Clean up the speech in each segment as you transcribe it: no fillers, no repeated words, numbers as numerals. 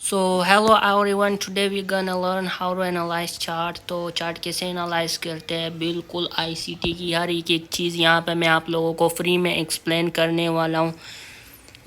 So hello everyone, today we gonna learn how to analyze chart। तो chart कैसे analyse करते हैं, बिल्कुल आईसीटी की हर एक चीज़ यहाँ पे मैं आप लोगों को फ्री में एक्सप्लेन करने वाला हूँ।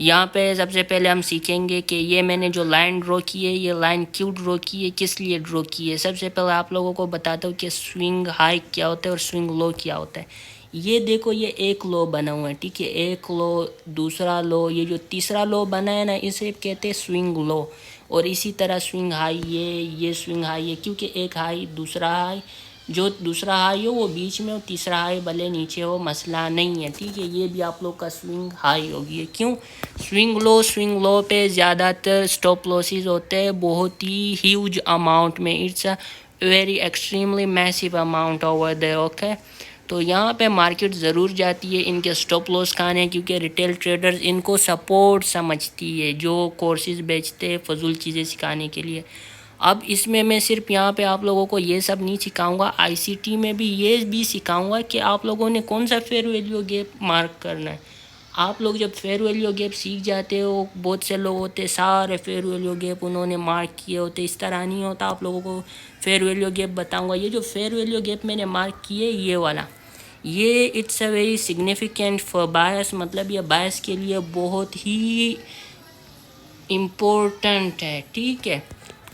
यहाँ पे सबसे पहले हम सीखेंगे कि ये मैंने जो लाइन ड्रॉ की है, ये लाइन क्यों ड्रॉ की है, किस लिए ड्रॉ की है। सबसे पहले आप लोगों को बताता हूँ कि स्विंग हाई क्या होता है और स्विंग लो क्या होता है। ये देखो, ये एक लो बना हुआ है, ठीक है, एक लो, दूसरा लो, ये जो तीसरा लो बना है ना, इसे कहते हैं स्विंग लो। और इसी तरह स्विंग हाई, ये स्विंग हाई है, क्योंकि एक हाई दूसरा हाई, जो दूसरा हाई हो वो बीच में हो, तीसरा हाई भले नीचे हो, मसला नहीं है, ठीक है। ये भी आप लोग का स्विंग हाई होगी। ये क्यों स्विंग लो पे ज़्यादातर स्टॉप लॉसेस होते हैं, बहुत ही ह्यूज अमाउंट में। It's a very extremely massive amount over there, okay. तो यहाँ पे मार्केट ज़रूर जाती है इनके स्टॉप लॉस खाने, क्योंकि रिटेल ट्रेडर्स इनको सपोर्ट समझती है, जो कोर्सेज बेचते हैं फजूल चीज़ें सिखाने के लिए। अब इसमें मैं सिर्फ यहाँ पे आप लोगों को ये सब नहीं सिखाऊंगा, आईसीटी में भी ये भी सिखाऊंगा कि आप लोगों ने कौन सा फेयर वैल्यू गैप मार्क करना है। आप लोग जब फेयर वैल्यू गैप सीख जाते हो, बहुत से लोग होते सारे फेयर वैल्यू गैप उन्होंने मार्क किए होते, इस तरह नहीं होता। आप लोगों को फेयर वैल्यू गैप बताऊंगा। ये जो फेयर वैल्यू गैप मैंने मार्क किए, ये वाला, ये it's a very significant for bias, मतलब ये बायस के लिए बहुत ही इम्पोर्टेंट है, ठीक है।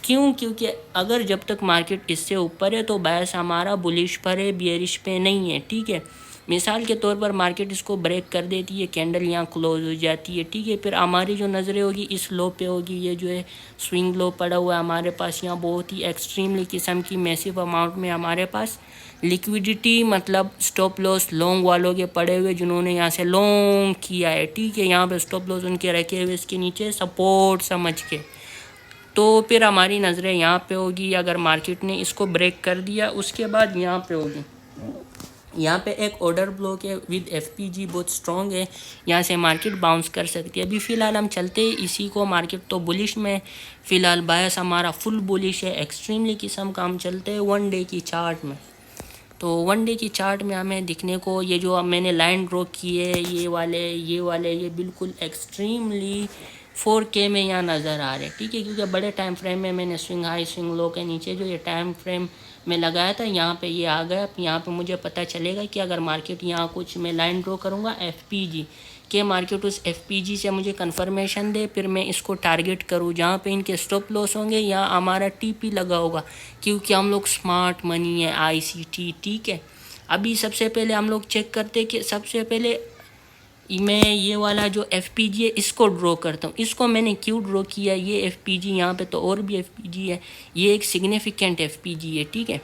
क्यों? क्योंकि अगर जब तक मार्केट इससे ऊपर है तो बायस हमारा बुलिश पर है, बियरिश पे नहीं है, ठीक है। मिसाल के तौर पर मार्केट इसको ब्रेक कर देती है, कैंडल यहाँ क्लोज हो जाती है, ठीक है, फिर हमारी जो नज़रें होगी इस लो पे होगी। ये जो है स्विंग लो पड़ा हुआ है हमारे पास, यहाँ बहुत ही एक्सट्रीमली किस्म की मैसिव अमाउंट में हमारे पास लिक्विडिटी, मतलब स्टॉप लॉस लॉन्ग वालों के पड़े हुए, जिन्होंने यहाँ से लॉन्ग किया है, ठीक है। यहाँ पे स्टॉप लॉस उनके रखे हुए इसके नीचे सपोर्ट समझ के। तो फिर हमारी नज़रें यहाँ पे होगी, अगर मार्केट ने इसको ब्रेक कर दिया उसके बाद यहाँ पे होगी। यहाँ पे एक ऑर्डर ब्लॉक है विद एफपीजी, बहुत स्ट्रॉन्ग है, यहाँ से मार्केट बाउंस कर सकती है। अभी फ़िलहाल हम चलते हैं इसी को, मार्केट तो बुलिश में फ़िलहाल बायस हमारा फुल बुलिश है, एक्सट्रीमली किस्म का। हम चलते हैं वन डे की चार्ट में। तो वन डे की चार्ट में हमें दिखने को, ये जो मैंने लाइन ड्रॉ की है, ये वाले ये बिल्कुल एक्सट्रीमली 4K में यहाँ नज़र आ रहे हैं, ठीक है। क्योंकि बड़े टाइम फ्रेम में मैंने स्विंग हाई स्विंग लो के नीचे जो ये टाइम फ्रेम में लगाया था, यहाँ पे ये आ गया। अब यहाँ पे मुझे पता चलेगा कि अगर मार्केट यहाँ कुछ मैं लाइन ड्रॉ करूँगा एफपीजी के, मार्केट उस एफपीजी से मुझे कंफर्मेशन दे, फिर मैं इसको टारगेट करूँ जहाँ पे इनके स्टॉप लॉस होंगे, यहाँ हमारा टीपी लगा होगा, क्योंकि हम लोग स्मार्ट मनी है, आईसीटी, ठीक है। अभी सबसे पहले हम लोग चेक करते कि सबसे पहले मैं ये वाला जो एफपीजी है इसको ड्रॉ करता हूँ। इसको मैंने क्यों ड्रॉ किया, ये एफपीजी, यहाँ पे तो और भी एफपीजी है, ये एक सिग्निफिकेंट एफपीजी है, ठीक है।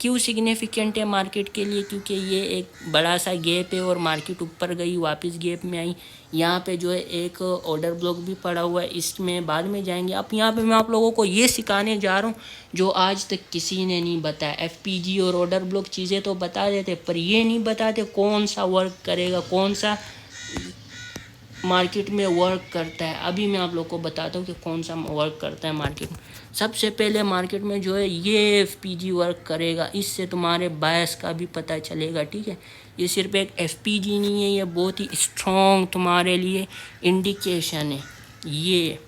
क्यों सिग्निफिकेंट है मार्केट के लिए? क्योंकि ये एक बड़ा सा गैप है और मार्केट ऊपर गई, वापस गैप में आई। यहाँ पे जो है एक ऑर्डर ब्लॉक भी पड़ा हुआ है, इसमें बाद में जाएंगे। अब यहाँ पे मैं आप लोगों को ये सिखाने जा रहा हूँ जो आज तक किसी ने नहीं बताया। एफपीजी और ऑर्डर ब्लॉक चीज़ें तो बता देते, पर ये नहीं बताते कौन सा वर्क करेगा, कौन सा मार्केट में वर्क करता है। अभी मैं आप लोग को बताता हूँ कि कौन सा वर्क करता है मार्केट में। सबसे पहले मार्केट में जो है ये एफपीजी वर्क करेगा, इससे तुम्हारे बायस का भी पता चलेगा, ठीक है। ये सिर्फ एक एफपीजी नहीं है, ये बहुत ही स्ट्रॉन्ग तुम्हारे लिए इंडिकेशन है, ये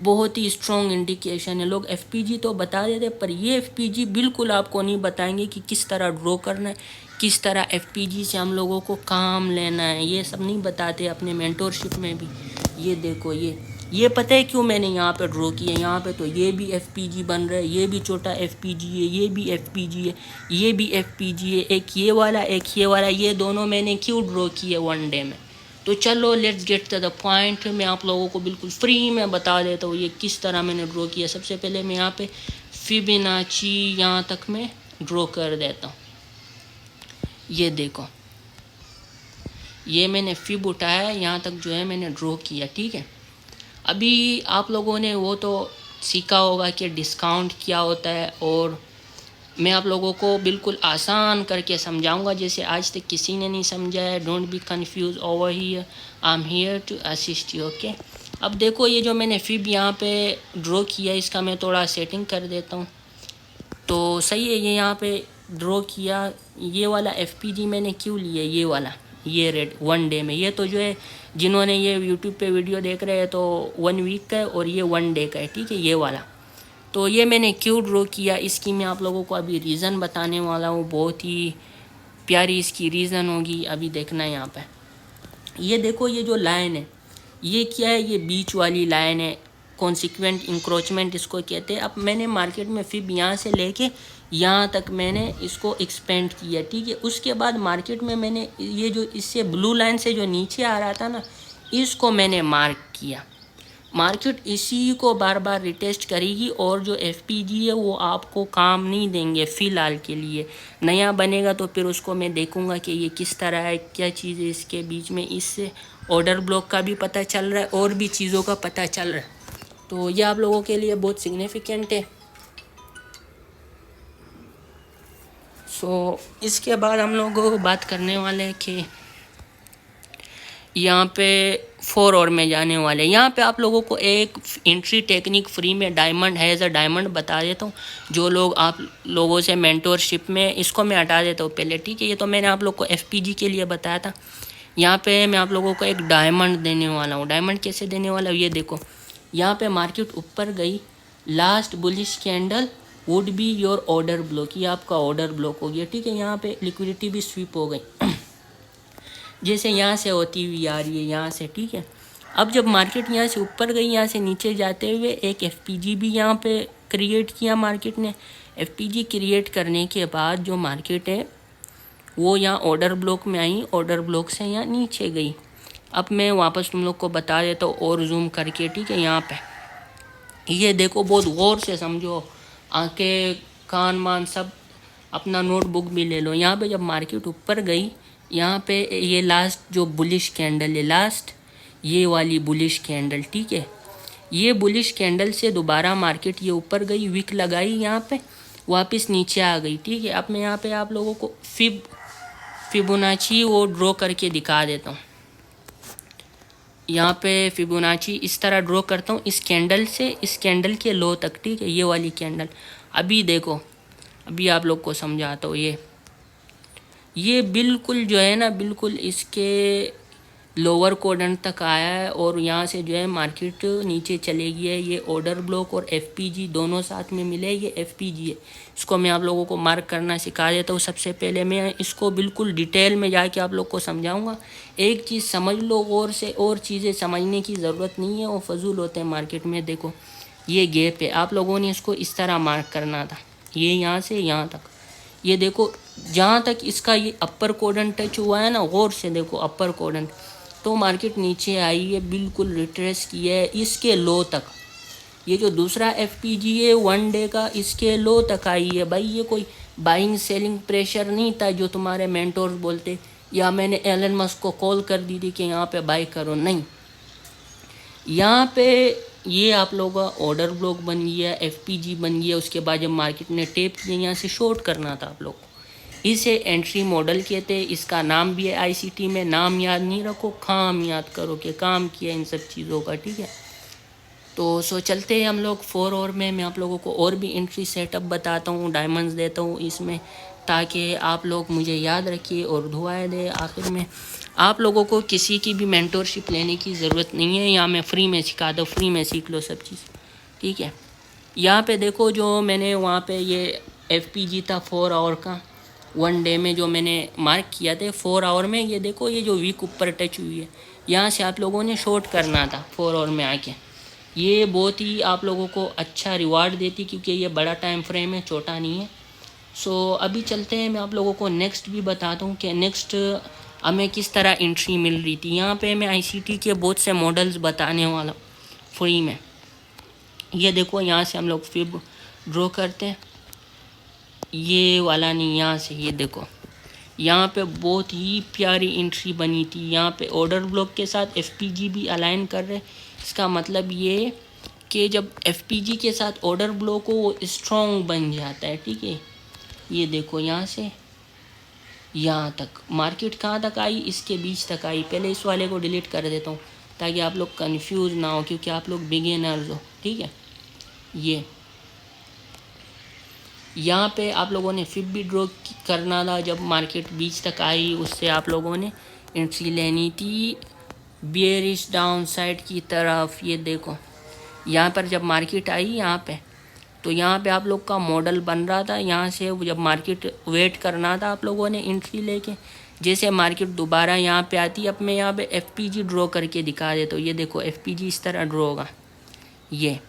बहुत ही स्ट्रॉन्ग इंडिकेशन है। लोग एफपीजी तो बता देते, पर ये एफपीजी बिल्कुल आपको नहीं बताएंगे कि किस तरह ड्रॉ करना है, किस तरह एफपीजी से हम लोगों को काम लेना है, ये सब नहीं बताते अपने मेंटोरशिप में भी। ये देखो, ये पता है क्यों मैंने यहाँ पे ड्रॉ किया? यहाँ पे तो ये भी एफपीजी बन रहा है, ये भी छोटा एफपीजी है, ये भी एफपीजी है, ये भी एफपीजी है, एक ये वाला, एक ये वाला, ये दोनों मैंने क्यों ड्रॉ किए वन डे में। तो चलो let's get to the point. मैं आप लोगों को बिल्कुल फ्री में बता देता हूँ ये किस तरह मैंने ड्रॉ किया। सबसे पहले मैं यहाँ पे फिबोनाची यहाँ तक मैं ड्रॉ कर देता हूँ। ये देखो, ये मैंने फिब उठाया, यहाँ तक जो है मैंने ड्रॉ किया, ठीक है। अभी आप लोगों ने वो तो सीखा होगा कि डिस्काउंट क्या होता है, और मैं आप लोगों को बिल्कुल आसान करके समझाऊंगा, जैसे आज तक किसी ने नहीं समझा है। Don't be confuse over here, I am here to assist you, okay. अब देखो, ये जो मैंने फिब यहाँ पे ड्रॉ किया, इसका मैं थोड़ा सेटिंग कर देता हूँ तो सही है। ये यहाँ पे ड्रॉ किया, ये वाला एफपीजी मैंने क्यों लिया, ये वाला, ये रेट 1 डे में। ये तो जो है जिन्होंने ये यूट्यूब पे वीडियो देख रहे हैं तो 1 वीक का है और ये 1 डे का है, ठीक है, ये वाला। तो ये मैंने क्यों ड्रॉ किया इसकी मैं आप लोगों को अभी रीज़न बताने वाला हूँ। बहुत ही प्यारी इसकी रीज़न होगी, अभी देखना है यहाँ पे। ये देखो ये जो लाइन है ये क्या है, ये बीच वाली लाइन है, कॉन्सिक्वेंट इंक्रोचमेंट इसको कहते हैं। अब मैंने मार्केट में फिर यहाँ से लेके यहाँ तक मैंने इसको एक्सपेंड किया, ठीक है। उसके बाद मार्केट में मैंने ये जो इससे ब्लू लाइन से जो नीचे आ रहा था ना, इसको मैंने मार्क किया। मार्केट इसी को बार बार रिटेस्ट करेगी और जो एफपीजी है वो आपको काम नहीं देंगे फ़िलहाल के लिए। नया बनेगा तो फिर उसको मैं देखूंगा कि ये किस तरह है, क्या चीज़ है इसके बीच में। इससे ऑर्डर ब्लॉक का भी पता चल रहा है और भी चीज़ों का पता चल रहा है, तो ये आप लोगों के लिए बहुत सिग्निफिकेंट है। सो इसके बाद हम लोग बात करने वाले हैं कि यहाँ पे 4 और में जाने वाले। यहाँ पे आप लोगों को एक एंट्री टेक्निक फ्री में डायमंड है, एज अ डायमंड बता देता हूँ। जो लोग आप लोगों से मेंटोरशिप में, इसको मैं हटा देता हूँ पहले, ठीक है। ये तो मैंने आप लोग को एफपीजी के लिए बताया था। यहाँ पे मैं आप लोगों को एक डायमंड देने वाला हूँ। डायमंड कैसे देने वाला हूँ ये देखो। यहाँ पे मार्केट ऊपर गई, last bullish candle would be your order block, ये आपका ऑर्डर ब्लॉक हो गया, ठीक है। यहाँ पे लिक्विडिटी भी स्वीप हो गई जैसे यहाँ से होती हुई आ रही है यहाँ से, ठीक है। अब जब मार्केट यहाँ से ऊपर गई, यहाँ से नीचे जाते हुए एक एफपीजी भी यहाँ पे क्रिएट किया मार्केट ने। एफपीजी क्रिएट करने के बाद जो मार्केट है वो यहाँ ऑर्डर ब्लॉक में आई, ऑर्डर ब्लॉक से यहाँ नीचे गई। अब मैं वापस तुम लोग को बता देता हूँ और जूम करके, ठीक है। यहाँ पे ये देखो, बहुत गौर से समझो, आंखें कान मान सब, अपना नोटबुक भी ले लो। यहाँ पे जब मार्केट ऊपर गई, यहाँ पे ये लास्ट जो बुलिश कैंडल है, लास्ट ये वाली बुलिश कैंडल, ठीक है। ये बुलिश कैंडल से दोबारा मार्केट ये ऊपर गई, विक लगाई, यहाँ पे वापस नीचे आ गई, ठीक है। अब मैं यहाँ पे आप लोगों को फिबोनाची वो ड्रॉ करके दिखा देता हूँ। यहाँ पे फिबोनाची इस तरह ड्रॉ करता हूँ, इस कैंडल से इस कैंडल के लो तक, ठीक है, ये वाली कैंडल। अभी देखो, अभी आप लोग को समझाता हूँ। ये बिल्कुल जो है ना, बिल्कुल इसके लोअर क्वाड्रेंट तक आया है और यहाँ से जो है मार्केट नीचे चलेगी है। ये ऑर्डर ब्लॉक और एफपीजी दोनों साथ में मिले, ये एफपीजी है। इसको मैं आप लोगों को मार्क करना सिखा देता हूँ। सबसे पहले मैं इसको बिल्कुल डिटेल में जाके आप लोग को समझाऊंगा। एक चीज़ समझ लो और से, और चीज़ें समझने की ज़रूरत नहीं है, वो फजूल होते हैं मार्केट में। देखो ये गैप है, आप लोगों ने इसको इस तरह मार्क करना था, ये यहाँ से यहाँ तक। ये देखो जहाँ तक इसका ये अपर क्वाड्रेंट टच हुआ है ना, गौर से देखो अपर क्वाड्रेंट, तो मार्केट नीचे आई है, बिल्कुल रिट्रेस किया है इसके लो तक। ये जो दूसरा एफपीजी है 1 डे का, इसके लो तक आई है। भाई ये कोई बाइंग सेलिंग प्रेशर नहीं था जो तुम्हारे मेंटोर्स बोलते, या मैंने एलन मस्क को कॉल कर दी थी कि यहाँ पे बाई करो, नहीं। यहाँ पे ये आप लोगों का ऑर्डर ब्लॉक बन गया, एफपीजी बन गया। उसके बाद जब मार्केट ने टेप किया, यहाँ से शॉर्ट करना था आप लोग को। इसे एंट्री मॉडल कहते हैं। इसका नाम भी है आईसीटी में, नाम याद नहीं रखो, काम याद करो कि काम किया इन सब चीज़ों का, ठीक है। तो सो चलते हैं हम लोग 4 और में। मैं आप लोगों को और भी एंट्री सेटअप बताता हूँ, डायमंड्स देता हूँ इसमें, ताकि आप लोग मुझे याद रखिए और दुआएं दें। आखिर में आप लोगों को किसी की भी मेंटोरशिप लेने की ज़रूरत नहीं है, यहाँ मैं फ्री में सिखा दूँ, फ्री में सीख लो सब चीज़, ठीक है। यहाँ पे देखो जो मैंने वहाँ पे ये एफपीजी था 4 आवर का, 1 डे में जो मैंने मार्क किया था 4 आवर में। ये देखो ये जो वीक ऊपर टच हुई है, यहाँ से आप लोगों ने शॉर्ट करना था 4 आवर में आके। ये बहुत ही आप लोगों को अच्छा रिवार्ड देती, क्योंकि ये बड़ा टाइम फ्रेम है, छोटा नहीं है। सो अभी चलते हैं, मैं आप लोगों को नेक्स्ट भी बताता हूँ कि नेक्स्ट हमें किस तरह एंट्री मिल रही थी। यहाँ पे मैं आईसीटी के बहुत से मॉडल्स बताने वाला हूँ फ्री में। ये देखो यहाँ से हम लोग फिब ड्रॉ करते हैं, ये वाला नहीं, यहाँ से ये देखो, यहाँ पे बहुत ही प्यारी एंट्री बनी थी। यहाँ पे ऑर्डर ब्लॉक के साथ एफपीजी भी अलाइन कर रहे। इसका मतलब ये कि जब एफपीजी के साथ ऑर्डर ब्लॉक हो वो स्ट्रॉन्ग बन जाता है, ठीक है। ये देखो यहाँ से यहाँ तक मार्केट कहाँ तक आई, इसके बीच तक आई। पहले इस वाले को डिलीट कर देता हूँ ताकि आप लोग कंफ्यूज ना हो, क्योंकि आप लोग बिगिनर्स हो, ठीक है। ये यहाँ पे आप लोगों ने फिर भी ड्रॉ करना था जब मार्केट बीच तक आई, उससे आप लोगों ने एंट्री लेनी थी बियरिश डाउन साइड की तरफ। ये देखो यहाँ पर जब मार्केट आई यहाँ पे, तो यहाँ पे आप लोग का मॉडल बन रहा था। यहाँ से जब मार्केट वेट करना था आप लोगों ने एंट्री लेके, जैसे मार्केट दोबारा यहाँ पे आती, अब मैं यहाँ पे एफपीजी ड्रॉ करके दिखा देता हूँ। ये देखो एफपीजी इस तरह ड्रॉ होगा ये।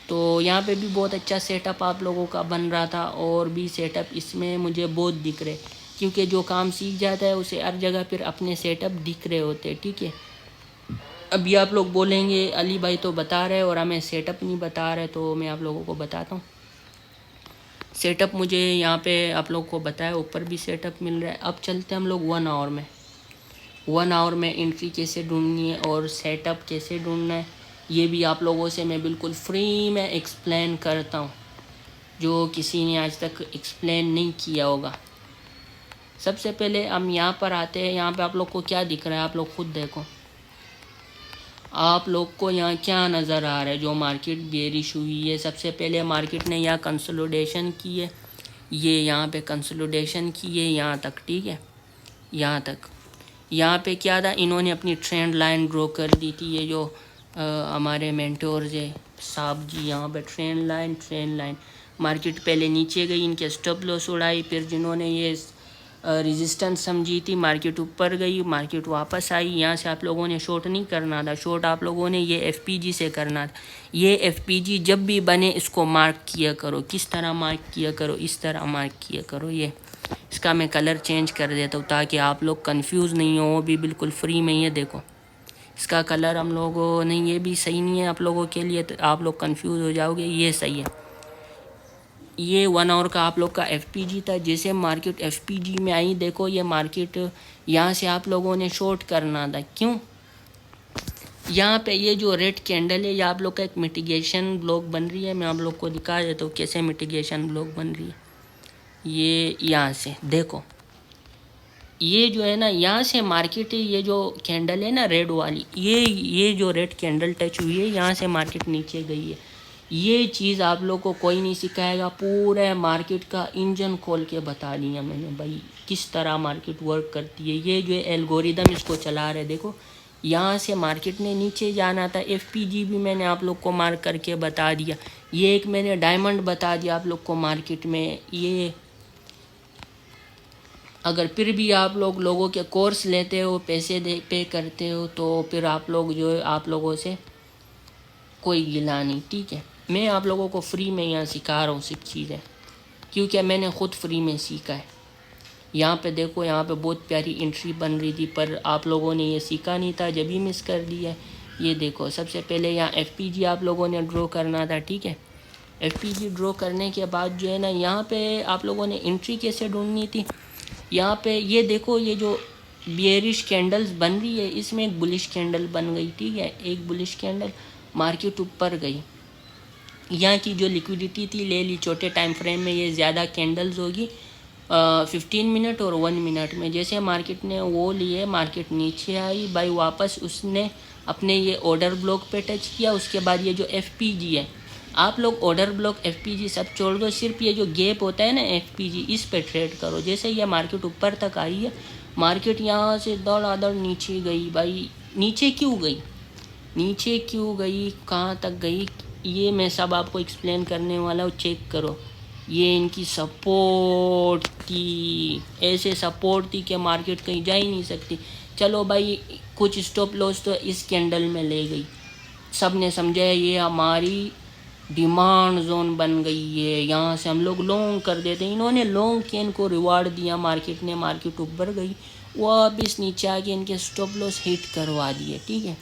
तो यहाँ पे भी बहुत अच्छा सेटअप आप लोगों का बन रहा था, और भी सेटअप इसमें मुझे बहुत दिख रहे, क्योंकि जो काम सीख जाता है उसे हर जगह फिर अपने सेटअप दिख रहे होते हैं, ठीक है। अभी आप लोग बोलेंगे अली भाई तो बता रहे और हमें सेटअप नहीं बता रहे, तो मैं आप लोगों को बताता हूँ। सेटअप मुझे यहाँ पे आप लोगों को बताया, ऊपर भी सेटअप मिल रहा है। अब चलते हैं हम लोग 1 आवर में। 1 आवर में एंट्री कैसे ढूंढनी है और सेटअप कैसे ढूंढना है, ये भी आप लोगों से मैं बिल्कुल फ्री में एक्सप्लेन करता हूँ, जो किसी ने आज तक एक्सप्लेन नहीं किया होगा। सबसे पहले हम यहाँ पर आते हैं। यहाँ पे आप लोग को क्या दिख रहा है, आप लोग खुद देखो। आप लोग को यहाँ क्या नज़र आ रहा है, जो मार्केट बेरिश हुई है। सबसे पहले मार्केट ने यहाँ कंसोलिडेशन की है, ये यहाँ पे कंसोलिडेशन की है यहाँ तक, ठीक है, यहाँ तक। यहाँ पे क्या था, इन्होंने अपनी ट्रेंड लाइन ड्रॉ कर दी थी। ये जो हमारे मेंटोर्स है साहब जी, यहाँ पे ट्रेंड लाइन मार्केट पहले नीचे गई, इनके स्टॉप लॉस उड़ाई, फिर जिन्होंने ये रेजिस्टेंस समझी थी मार्केट ऊपर गई, मार्केट वापस आई। यहाँ से आप लोगों ने शॉर्ट नहीं करना था, शॉर्ट आप लोगों ने ये एफपीजी से करना था। ये एफपीजी जब भी बने इसको मार्क किया करो। किस तरह मार्क किया करो, इस तरह मार्क किया करो। ये इसका मैं कलर चेंज कर देता हूँ ताकि आप लोग कंफ्यूज नहीं हो, वो भी बिल्कुल फ्री में। ये देखो इसका कलर हम लोगों नहीं, ये भी सही नहीं है आप लोगों के लिए, तो आप लोग कंफ्यूज हो जाओगे। ये सही है। ये 1 आवर का आप लोग का एफपीजी था। जैसे मार्केट एफपीजी में आई, देखो ये मार्केट यहाँ से आप लोगों ने शॉर्ट करना था। क्यों, यहाँ पे ये जो रेड कैंडल है, ये आप लोग का एक मिटिगेशन ब्लॉक बन रही है। मैं आप लोग को दिखा देता हूँ कैसे मिटिगेशन ब्लॉक बन रही है। ये यहाँ से देखो, ये जो है ना, यहाँ से मार्केट, ये जो कैंडल है ना रेड वाली, ये जो रेड कैंडल टच हुई है, यहाँ से मार्केट नीचे गई है। ये चीज़ आप लोग को कोई नहीं सिखाएगा, पूरे मार्केट का इंजन खोल के बता दिया मैंने भाई, किस तरह मार्केट वर्क करती है। ये जो एल्गोरिदम इसको चला रहे, देखो यहाँ से मार्केट ने नीचे जाना था। एफपीजी भी मैंने आप लोग को मार्क करके बता दिया। ये एक मैंने डायमंड बता दिया आप लोग को मार्केट में। ये अगर फिर भी आप लोगों के कोर्स लेते हो, पैसे पे करते हो, तो फिर आप लोग जो है, आप लोगों से कोई गिला नहीं, ठीक है। मैं आप लोगों को फ्री में यहाँ सिखा रहा हूँ सब चीज़ें, क्योंकि मैंने ख़ुद फ्री में सीखा है। यहाँ पे देखो, यहाँ पे बहुत प्यारी एंट्री बन रही थी, पर आप लोगों ने ये सीखा नहीं था, जब ही मिस कर दिया। ये देखो सबसे पहले यहाँ एफपीजी आप लोगों ने ड्रॉ करना था, ठीक है। एफपीजी ड्रॉ करने के बाद जो है ना, यहाँ पे आप लोगों ने एंट्री कैसे ढूंढनी थी। यहाँ पे ये देखो, ये जो बियरिश कैंडल्स बन रही है, इसमें एक बुलिश कैंडल बन गई, ठीक है। एक बुलिश कैंडल, मार्केट ऊपर गई। यहाँ की जो लिक्विडिटी थी ले ली छोटे टाइम फ्रेम में। ये ज़्यादा कैंडल्स होगी 15 मिनट और 1 मिनट में। जैसे मार्केट ने वो लिए, मार्केट नीचे आई भाई, वापस उसने अपने ये ऑर्डर ब्लॉक पे टच किया। उसके बाद ये जो एफपीजी है, आप लोग ऑर्डर ब्लॉक एफपीजी सब छोड़ दो, सिर्फ ये जो गैप होता है ना एफपीजी, इस पे ट्रेड करो। जैसे ये मार्केट ऊपर तक आई है, मार्केट यहाँ से दौड़ नीचे गई भाई। नीचे क्यों गई, नीचे क्यों गई, कहाँ तक गई, ये मैं सब आपको एक्सप्लेन करने वाला हूँ। चेक करो, ये इनकी सपोर्ट थी, ऐसे सपोर्ट थी कि मार्केट कहीं जा ही नहीं सकती। चलो भाई, कुछ स्टॉप लॉस तो इस कैंडल में ले गई, सब ने समझा ये हमारी डिमांड जोन बन गई है, यहाँ से हम लोग लॉन्ग कर देते हैं। इन्होंने लॉन्ग के इनको रिवार्ड दिया, मार्केट ने, मार्केट ऊपर गई, वापस नीचे आके इनके स्टॉप लॉस हिट करवा दिए, ठीक है।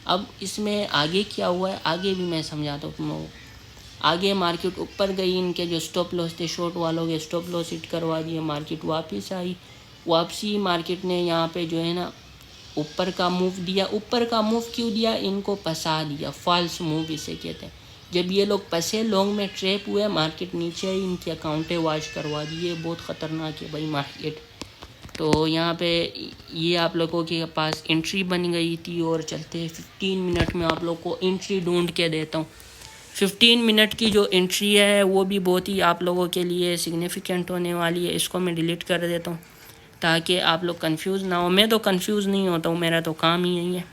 अब इसमें आगे क्या हुआ है, आगे भी मैं समझाता हूँ तुम लोगों को। आगे मार्केट ऊपर गई, इनके जो स्टॉप लॉस थे शॉर्ट वालों के स्टॉप लॉस हिट करवा दिए, मार्केट वापस आई। वापसी मार्केट ने यहाँ पे जो है ना ऊपर का मूव दिया। ऊपर का मूव क्यों दिया, इनको फंसा दिया, फॉल्स मूव इसे कहते हैं। जब ये लोग फंसे, लॉन्ग में ट्रैप हुए, मार्केट नीचे आई, इनके अकाउंटें वॉश करवा दिए। बहुत ख़तरनाक है भाई मार्केट। तो यहाँ पे ये आप लोगों के पास एंट्री बन गई थी। और चलते 15 मिनट में आप लोग को एंट्री ढूंढ के देता हूँ। 15 मिनट की जो एंट्री है वो भी बहुत ही आप लोगों के लिए सिग्निफिकेंट होने वाली है। इसको मैं डिलीट कर देता हूँ ताकि आप लोग कंफ्यूज ना हो। मैं तो कंफ्यूज नहीं होता हूँ, मेरा तो काम ही यही है।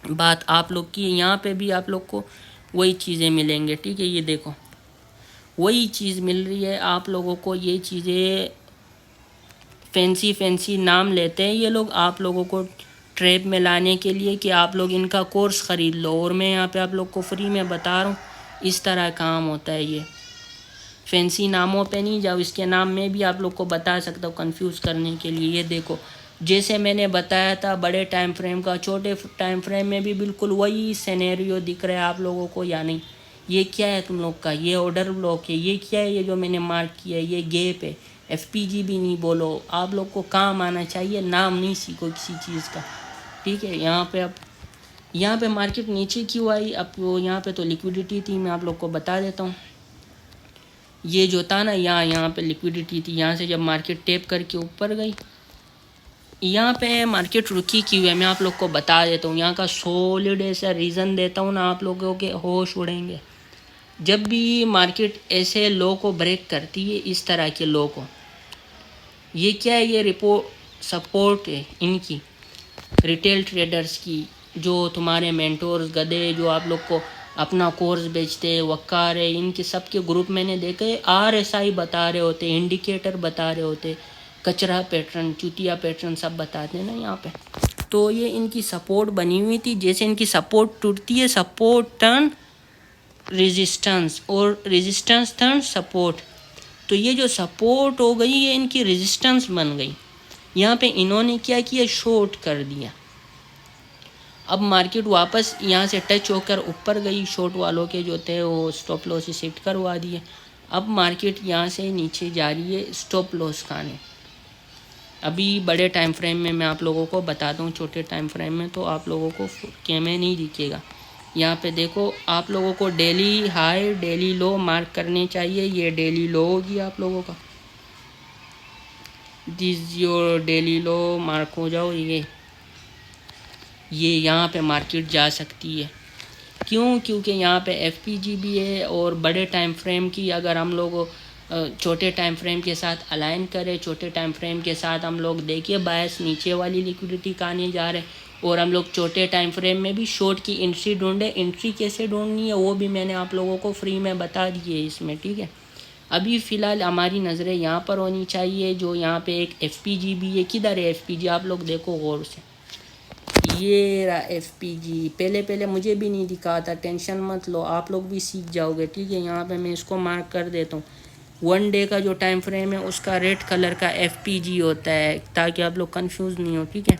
बात आप लोग की, यहाँ पे भी आप लोग को वही चीज़ें मिलेंगे, ठीक है। ये देखो वही चीज़ मिल रही है आप लोगों को। ये चीज़ें फैंसी नाम लेते हैं ये लोग आप लोगों को ट्रैप में लाने के लिए कि आप लोग इनका कोर्स ख़रीद लो, और मैं यहाँ पे आप लोग को फ्री में बता रहा हूँ इस तरह काम होता है। ये फैंसी नामों पे नहीं जाओ, इसके नाम में भी आप लोग को बता सकता हूँ कंफ्यूज करने के लिए। ये देखो जैसे मैंने बताया था बड़े टाइम फ्रेम का, छोटे टाइम फ्रेम में भी बिल्कुल वही सिनेरियो दिख रहा है आप लोगों को या नहीं। ये क्या है तुम लोग का, ये ऑर्डर ब्लॉक है, ये क्या है, ये जो मैंने मार्क किया है ये गैप है। FPG भी नहीं बोलो, आप लोग को काम आना चाहिए, नाम नहीं सीखो किसी चीज़ का, ठीक है। यहाँ पे अब यहाँ पे मार्केट नीचे क्यों आई, अब वो यहाँ पे तो लिक्विडिटी थी, मैं आप लोग को बता देता हूँ। ये जो था ना यहाँ पे लिक्विडिटी थी, यहाँ से जब मार्केट टैप करके ऊपर गई, यहाँ पे मार्केट रुकी क्यों है मैं आप लोग को बता देता हूँ। यहाँ का सॉलिड ऐसा रीज़न देता हूँ ना, आप लोगों के होश उड़ेंगे। जब भी मार्केट ऐसे लो को ब्रेक करती है, इस तरह के लो को, ये क्या है, ये रिपोर्ट सपोर्ट है इनकी रिटेल ट्रेडर्स की, जो तुम्हारे मेंटोर्स गधे जो आप लोग को अपना कोर्स बेचते हैं, वक्कार है, इनके सबके ग्रुप मैंने देखे RSI बता रहे होते, इंडिकेटर बता रहे होते, कचरा पैटर्न, चुतिया पैटर्न सब बताते हैं ना यहाँ पे। तो ये इनकी सपोर्ट बनी हुई थी, जैसे इनकी सपोर्ट टूटती है, सपोर्ट टर्न रेजिस्टेंस और रेजिस्टेंस टर्न सपोर्ट, तो ये जो सपोर्ट हो गई ये इनकी रेजिस्टेंस बन गई। यहाँ पे इन्होंने क्या किया, शॉर्ट कर दिया। अब मार्केट वापस यहाँ से टच होकर ऊपर गई, शॉर्ट वालों के जो थे वो स्टॉप लॉस सेट करवा दिए। अब मार्केट यहाँ से नीचे जा रही है स्टॉप लॉस खाने। अभी बड़े टाइम फ्रेम में मैं आप लोगों को बताता हूँ, छोटे टाइम फ्रेम में तो आप लोगों को कैमे नहीं दिखेगा। यहाँ पे देखो आप लोगों को डेली हाई डेली लो मार्क करने चाहिए। ये डेली लो होगी आप लोगों का, this your daily low, mark हो जाओ। ये यहाँ पे मार्केट जा सकती है, क्यों, क्योंकि यहाँ पे FPG भी है। और बड़े टाइम फ्रेम की अगर हम लोग छोटे टाइम फ्रेम के साथ अलाइन करें, छोटे टाइम फ्रेम के साथ हम लोग देखिए बायस नीचे वाली लिक्विडिटी कहाँ जा रहे, और हम लोग छोटे टाइम फ्रेम में भी शॉर्ट की एंट्री ढूंढे। एंट्री कैसे ढूंढनी है वो भी मैंने आप लोगों को फ्री में बता दी है इसमें, ठीक है। अभी फ़िलहाल हमारी नज़रें यहाँ पर होनी चाहिए, जो यहाँ पे एक FPG भी है। किधर है FPG, आप लोग देखो गौर से, ये रहा FPG। पहले मुझे भी नहीं दिखा था, टेंशन मत लो, आप लोग भी सीख जाओगे, ठीक है। यहाँ पे मैं इसको मार्क कर देता हूँ। 1 डे का जो टाइम फ्रेम है उसका रेड कलर का FPG होता है, ताकि आप लोग कंफ्यूज नहीं हो, ठीक है।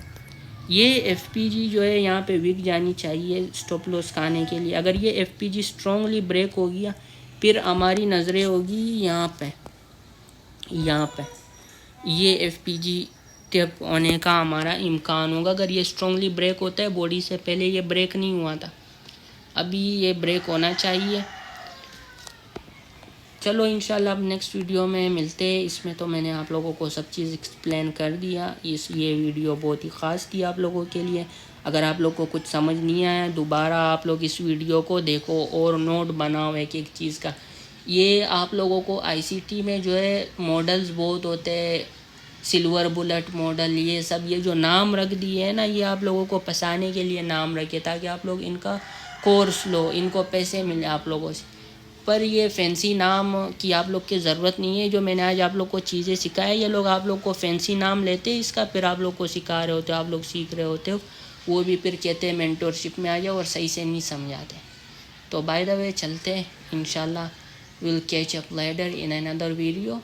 ये FPG जो है यहाँ पे विक जानी चाहिए स्टॉप लॉस खाने के लिए। अगर ये FPG स्ट्रांगली ब्रेक हो गया, फिर हमारी नज़रें होगी यहाँ पे ये FPG टिप होने का हमारा इम्कान होगा। अगर ये स्ट्रांगली ब्रेक होता है, बॉडी से पहले ये ब्रेक नहीं हुआ था, अभी ये ब्रेक होना चाहिए। चलो इंशाल्लाह अब नेक्स्ट वीडियो में मिलते हैं। इसमें तो मैंने आप लोगों को सब चीज़ एक्सप्लेन कर दिया। ये वीडियो बहुत ही ख़ास थी आप लोगों के लिए। अगर आप लोग को कुछ समझ नहीं आया, दोबारा आप लोग इस वीडियो को देखो और नोट बनाओ एक एक चीज़ का। ये आप लोगों को ICT में जो है मॉडल्स बहुत होते हैं, सिल्वर बुलेट मॉडल, ये सब, ये जो नाम रख दिए है ना, ये आप लोगों को फंसाने के लिए नाम रखे, ताकि आप लोग इनका कोर्स लो, इनको पैसे मिले आप लोगों से। पर ये फैंसी नाम की आप लोग की ज़रूरत नहीं है। जो मैंने आज आप लोग को चीज़ें सिखाया, ये लोग आप लोग को फैंसी नाम लेते हैं इसका, फिर आप लोग को सिखा रहे होते हो, आप लोग सीख रहे होते हो, वो भी फिर कहते हैं मेंटोरशिप में आ जाओ, और सही से नहीं समझाते। तो बाय द वे चलते हैं, इंशाल्लाह will catch up later in another video.